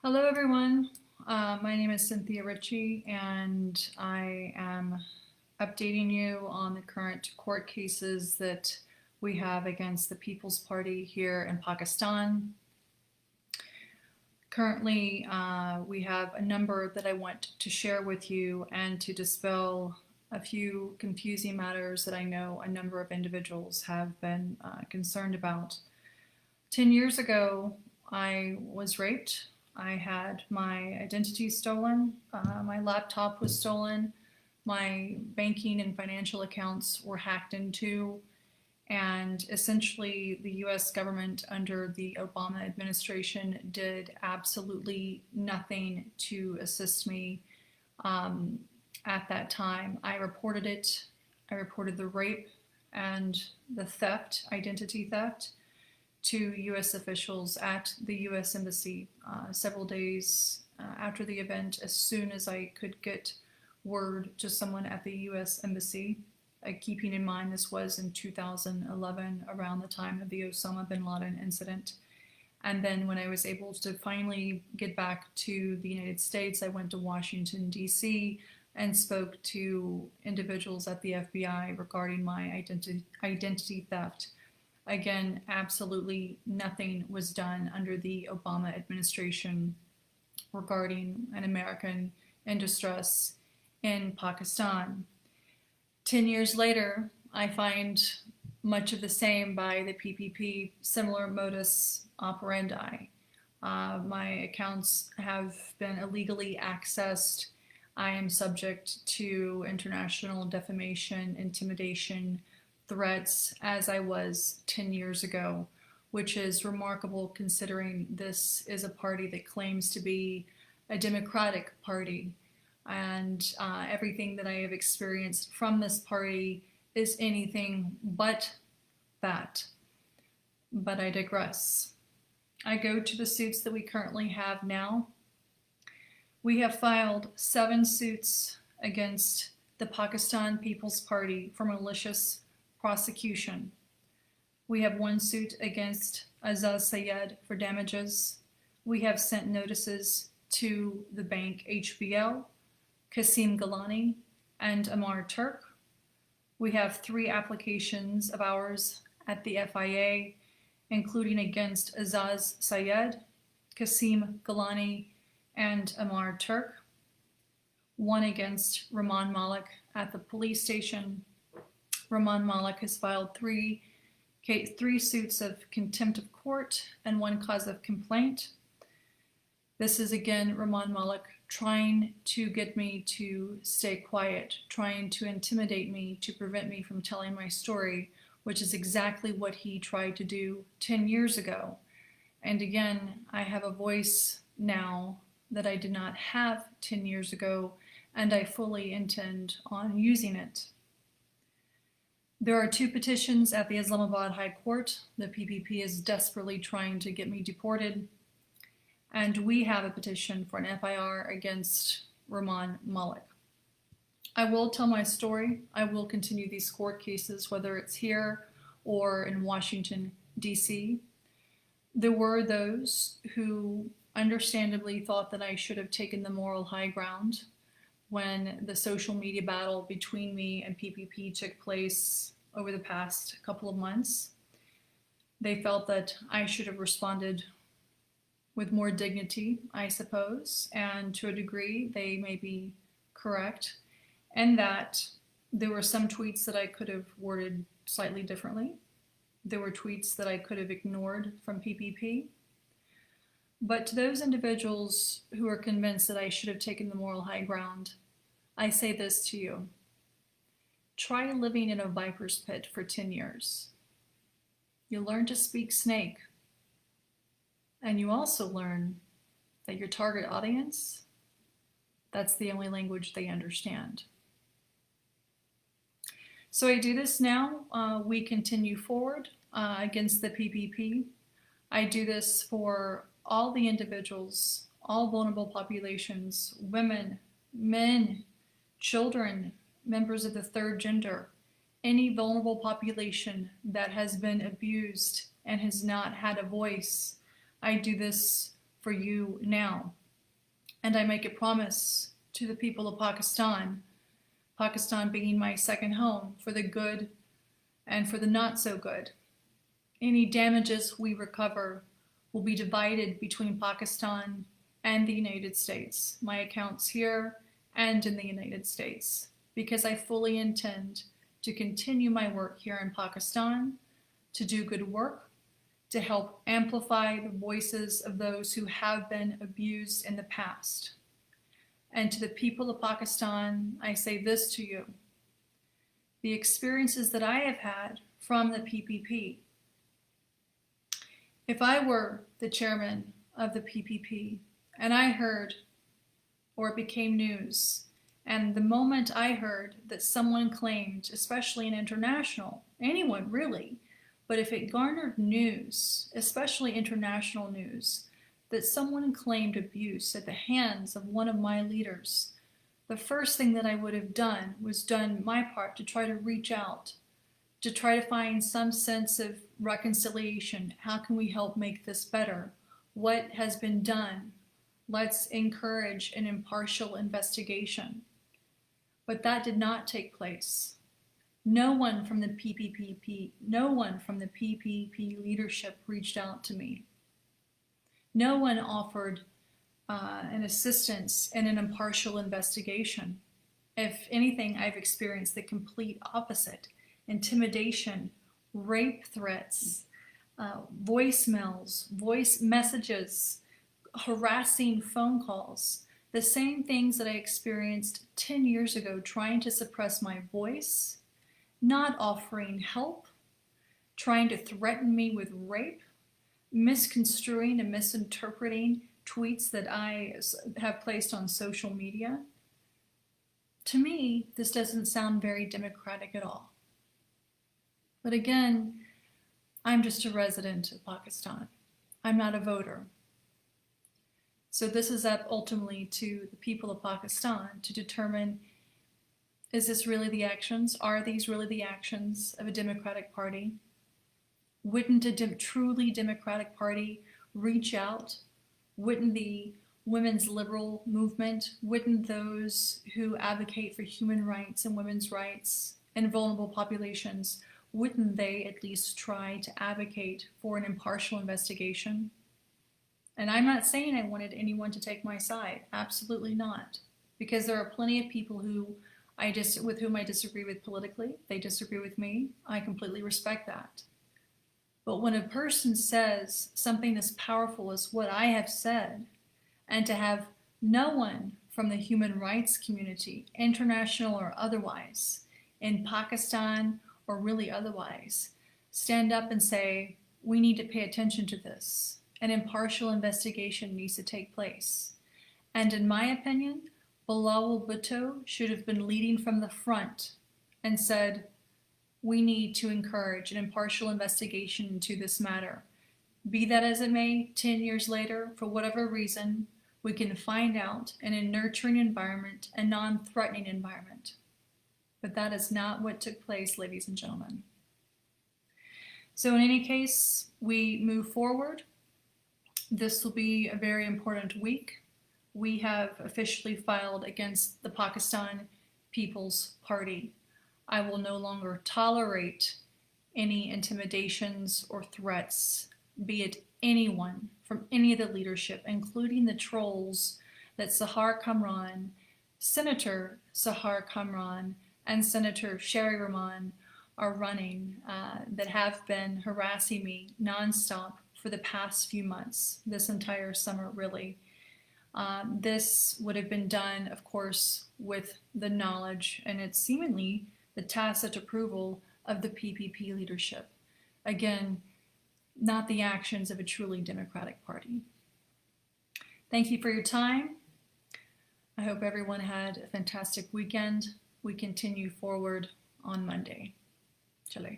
Hello, everyone. My name is Cynthia Ritchie, and I am updating you on the current court cases that we have against the People's Party here in Pakistan. Currently, we have a number that I want to share with you and to dispel a few confusing matters that I know a number of individuals have been concerned about. 10 years ago, I was raped. I had my identity stolen, my laptop was stolen, my banking and financial accounts were hacked into, and essentially the US government under the Obama administration did absolutely nothing to assist me um, at that time. I reported it. I reported the rape and the theft, identity theft, to US officials at the US Embassy several days after the event, as soon as I could get word to someone at the US Embassy. Keeping in mind this was in 2011, around the time of the Osama bin Laden incident. And then when I was able to finally get back to the United States, I went to Washington, D.C., and spoke to individuals at the FBI regarding my identity theft. Again, absolutely nothing was done under the Obama administration regarding an American in distress in Pakistan. 10 years later, I find much of the same by the PPP, similar modus operandi. My accounts have been illegally accessed. I am subject to international defamation, intimidation, threats, as I was 10 years ago, which is remarkable considering this is a party that claims to be a democratic party. And everything that I have experienced from this party is anything but that. But I digress. I go to the suits that we currently have now. We have filed 7 suits against the Pakistan People's Party for malicious prosecution. We have 1 suit against Azaz Sayed for damages. We have sent notices to the bank HBL, Qasim Gilani, and Amar Turk. We have 3 applications of ours at the FIA, including against Azaz Sayed, Qasim Gilani, and Amar Turk. 1 against Rahman Malik at the police station. Rahman Malik has filed 3 suits of contempt of court and 1 cause of complaint. This is again Rahman Malik trying to get me to stay quiet, trying to intimidate me, to prevent me from telling my story, which is exactly what he tried to do 10 years ago. And again, I have a voice now that I did not have 10 years ago, and I fully intend on using it. There are 2 petitions at the Islamabad High Court. The PPP is desperately trying to get me deported. And we have a petition for an FIR against Rahman Malik. I will tell my story. I will continue these court cases, whether it's here or in Washington, D.C. There were those who understandably thought that I should have taken the moral high ground when the social media battle between me and PPP took place over the past couple of months. They felt that I should have responded with more dignity, I suppose, and to a degree they may be correct, and that there were some tweets that I could have worded slightly differently. There were tweets that I could have ignored from PPP. But to those individuals who are convinced that I should have taken the moral high ground, I say this to you. Try living in a viper's pit for 10 years. You learn to speak snake. And you also learn that your target audience, that's the only language they understand. So I do this now. We continue forward against the PPP. I do this for all the individuals, all vulnerable populations, women, men, children, members of the 3rd gender, any vulnerable population that has been abused and has not had a voice. I do this for you now. And I make a promise to the people of Pakistan, Pakistan being my second home, for the good and for the not so good. Any damages we recover will be divided between Pakistan and the United States, my accounts here and in the United States, because I fully intend to continue my work here in Pakistan, to do good work, to help amplify the voices of those who have been abused in the past. And to the people of Pakistan, I say this to you: the experiences that I have had from the PPP. If I were the chairman of the PPP and I heard, or it became news, and the moment I heard that someone claimed, especially an international, anyone really, but if it garnered news, especially international news, that someone claimed abuse at the hands of one of my leaders, the first thing that I would have done was done my part to try to reach out, to try to find some sense of reconciliation. How can we help make this better? What has been done? Let's encourage an impartial investigation. But that did not take place. No one from the PPP leadership reached out to me. No one offered an assistance in an impartial investigation. If anything, I've experienced the complete opposite: intimidation, rape threats, voicemails, voice messages, harassing phone calls, the same things that I experienced 10 years ago, trying to suppress my voice, not offering help, trying to threaten me with rape, misconstruing and misinterpreting tweets that I have placed on social media. To me, this doesn't sound very democratic at all. But again, I'm just a resident of Pakistan. I'm not a voter. So this is up ultimately to the people of Pakistan to determine, is this really the actions? Are these really the actions of a Democratic Party? Wouldn't a truly Democratic Party reach out? Wouldn't the women's liberal movement, wouldn't those who advocate for human rights and women's rights and vulnerable populations, wouldn't they at least try to advocate for an impartial investigation? And I'm not saying I wanted anyone to take my side. Absolutely not. Because there are plenty of people with whom I disagree with politically. They disagree with me. I completely respect that. But when a person says something as powerful as what I have said, and to have no one from the human rights community, international or otherwise, in Pakistan or really otherwise, stand up and say, we need to pay attention to this. An impartial investigation needs to take place. And in my opinion, Bilal Bhutto should have been leading from the front and said, we need to encourage an impartial investigation into this matter. Be that as it may, 10 years later, for whatever reason, we can find out in a nurturing environment, a non-threatening environment. But that is not what took place, ladies and gentlemen. So in any case, we move forward. This will be a very important week. We have officially filed against the Pakistan People's Party. I will no longer tolerate any intimidations or threats, be it anyone from any of the leadership, including the trolls that Sahar Kamran, Senator Sahar Kamran, and Senator Sherry Rahman are running, that have been harassing me nonstop for the past few months, this entire summer really. This would have been done, of course, with the knowledge and it's seemingly the tacit approval of the PPP leadership. Again, not the actions of a truly democratic party. Thank you for your time. I hope everyone had a fantastic weekend. We continue forward on Monday. Chale.